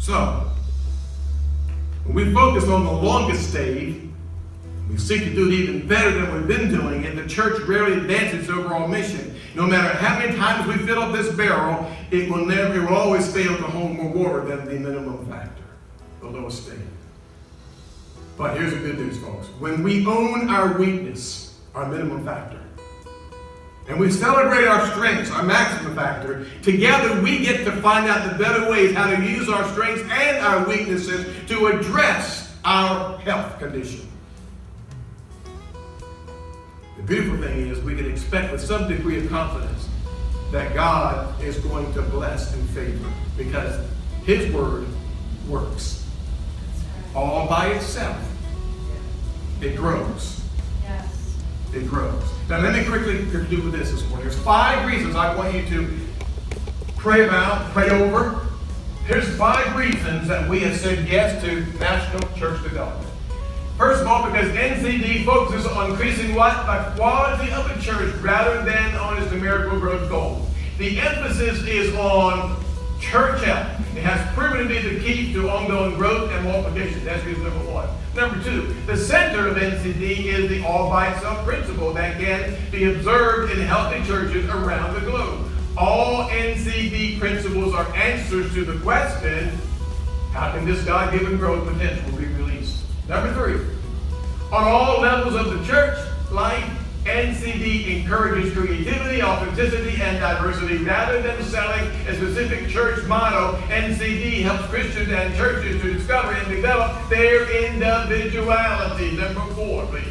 So, when we focus on the longest stay, we seek to do it even better than we've been doing, and the church rarely advances its overall mission. No matter how many times we fill up this barrel, it will always fail to hold more water than the minimum factor, the lowest stay. But here's the good news, folks. When we own our weakness, our minimum factor, and we celebrate our strengths, our maximum factor, together we get to find out the better ways how to use our strengths and our weaknesses to address our health condition. The beautiful thing is we can expect with some degree of confidence that God is going to bless and favor because His word works. All by itself. It grows. Yes. It grows. Now let me quickly do with this morning. There's 5 reasons I want you to pray about, pray over. Here's 5 reasons that we have said yes to national church development. First of all, because NCD focuses on increasing what? The quality of a church rather than on its numerical growth goals. The emphasis is on church health. It has proven to be the key to ongoing growth and multiplication. That's reason number 1. Number 2, the center of NCD is the all by itself principle that can be observed in healthy churches around the globe. All NCD principles are answers to the question, how can this God-given growth potential be released? Number 3, on all levels of the church life, NCD encourages creativity, authenticity, and diversity. Rather than selling a specific church motto, NCD helps Christians and churches to discover and develop their individuality. Number 4, please.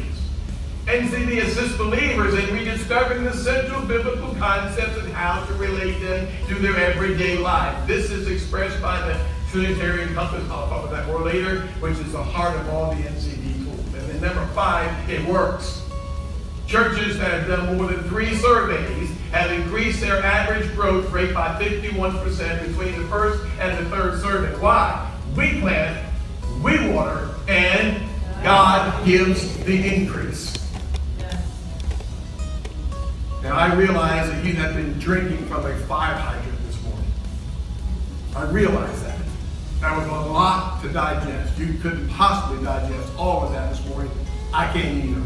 NCD assists believers in rediscovering the central biblical concepts and how to relate them to their everyday life. This is expressed by the Trinitarian compass. I'll talk about that more later, which is the heart of all the NCD tools. And then number 5, it works. Churches that have done more than 3 surveys have increased their average growth rate by 51% between the first and the third survey. Why? We plant, we water, and God gives the increase. Now I realize that you have been drinking from a fire hydrant this morning. I realize that. That was a lot to digest. You couldn't possibly digest all of that this morning. I can't either.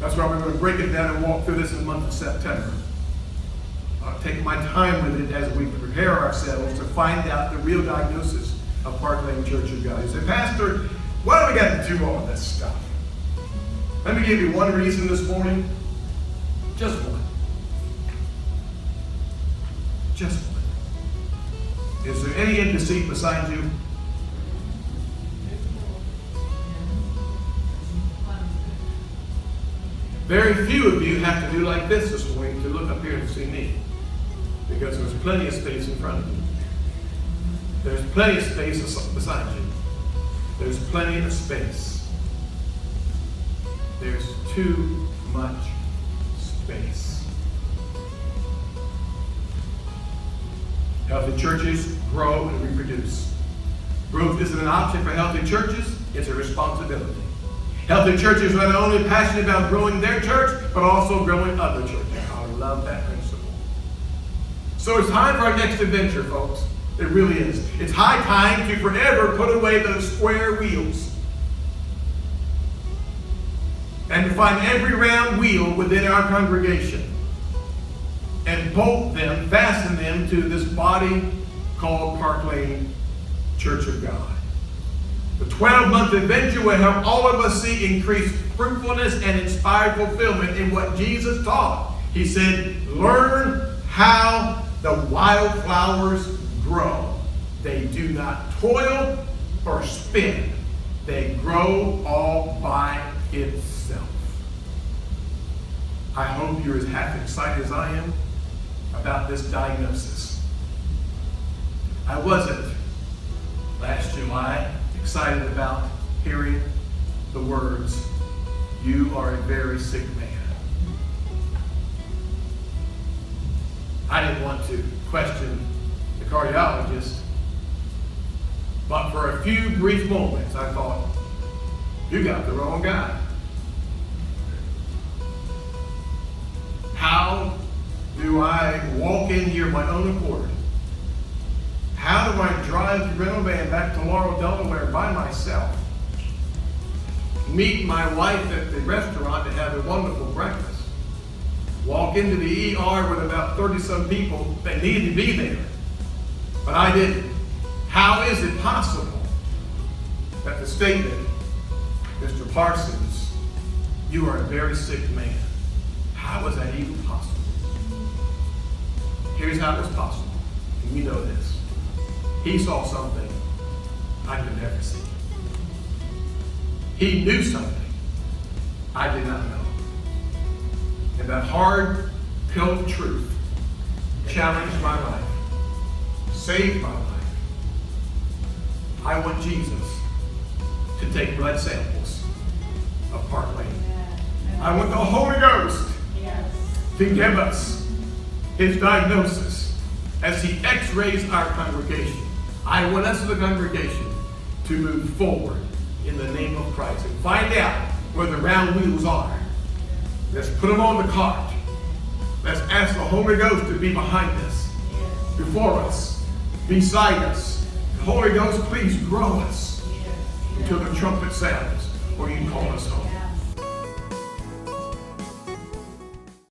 That's why we're going to break it down and walk through this in the month of September. I'll take my time with it as we prepare ourselves to find out the real diagnosis of Park Lane Church of God. You say, Pastor, why do we got to do all this stuff? Let me give you one reason this morning. Just one. Just one. Is there any in the seat beside you? Very few of you have to do like this morning to look up here and see me, because there's plenty of space in front of you. There's plenty of space beside you. There's plenty of space. There's too much space. Healthy churches grow and reproduce. Growth isn't an option for healthy churches, it's a responsibility. Healthy churches are not only passionate about growing their church, but also growing other churches. I love that principle. So it's time for our next adventure, folks. It really is. It's high time to forever put away those square wheels and to find every round wheel within our congregation and bolt them, fasten them to this body called Park Lane Church of God. The 12-month adventure will help all of us see increased fruitfulness and inspired fulfillment in what Jesus taught. He said, learn how the wildflowers grow. They do not toil or spin. They grow all by itself. I hope you're as half excited as I am about this diagnosis. I wasn't last July excited about hearing the words, "You are a very sick man." I didn't want to question the cardiologist, but for a few brief moments I thought, you got the wrong guy. How do I walk in here of my own accord? How do I drive the rental van back to Laurel, Delaware by myself? Meet my wife at the restaurant and have a wonderful breakfast. Walk into the ER with about 30-some people that needed to be there. But I didn't. How is it possible that the statement, Mr. Parsons, you are a very sick man? How is that even possible? Here's how it was possible. And you know this. He saw something I could never see. He knew something I did not know. And that hard pill of truth challenged my life, saved my life. I want Jesus to take blood samples of Park Lane. I want the Holy Ghost to give us his diagnosis as he x-rays our congregation. I want us as a congregation to move forward in the name of Christ and find out where the round wheels are. Let's put them on the cart. Let's ask the Holy Ghost to be behind us, before us, beside us. Holy Ghost, please grow us until the trumpet sounds or you call us home.